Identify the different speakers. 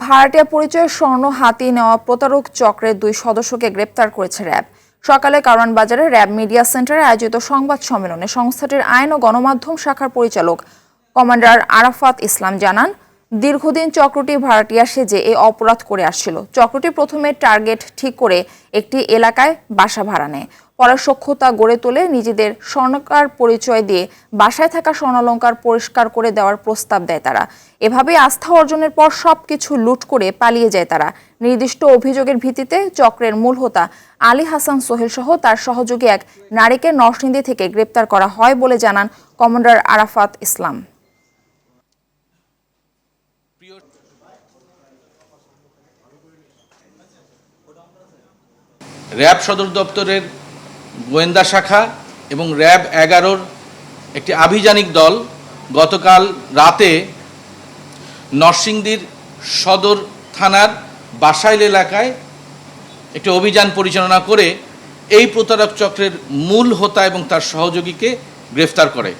Speaker 1: ভাড়াটিয়া পরিচয়ে স্বর্ণ হাতিয়ে নেওয়া প্রতারক চক্রের 2 সদস্যকে গ্রেপ্তার করেছে র্যাব। সকালে কারওয়ান বাজারে র্যাব মিডিয়া সেন্টারে আয়োজিত সংবাদ সম্মেলনে সংস্থাটির আইন ও গণমাধ্যম শাখার পরিচালক কমান্ডার আরাফাত ইসলাম জানান, দীর্ঘদিন চক্রটি ভাড়াটিয়া সেজে এই অপরাধ করে আসছিল। চক্রটি প্রথমে টার্গেট ঠিক করে একটি এলাকায় বাসা ভাড়া নেয়, পরে সখ্যতা গড়ে তোলে নিজেদের স্বর্ণকার পরিচয় দিয়ে বাসায় থাকা স্বর্ণালংকার পরিষ্কার করে দেওয়ার প্রস্তাব দেয় তারা। এভাবে আস্থা অর্জনের পর সবকিছু লুট করে পালিয়ে যায় তারা। নির্দিষ্ট অভিযোগের ভিত্তিতে চক্রের মূল হোতা আলী হাসান সোহেল সহ তার সহযোগী এক নারীকে নরসিংদী থেকে গ্রেপ্তার করা হয় বলে জানান কমান্ডার আরাফাত ইসলাম।
Speaker 2: র্যাব সদর দপ্তরের গোয়েন্দা শাখা এবং র্যাব 11-র একটি আভিযানিক দল গতকাল রাতে নরসিংদীর সদর থানার বাসাইল এলাকায় একটি অভিযান পরিচালনা করে এই প্রতারক চক্রের মূল হোতা এবং তার সহযোগীকে গ্রেফতার করে।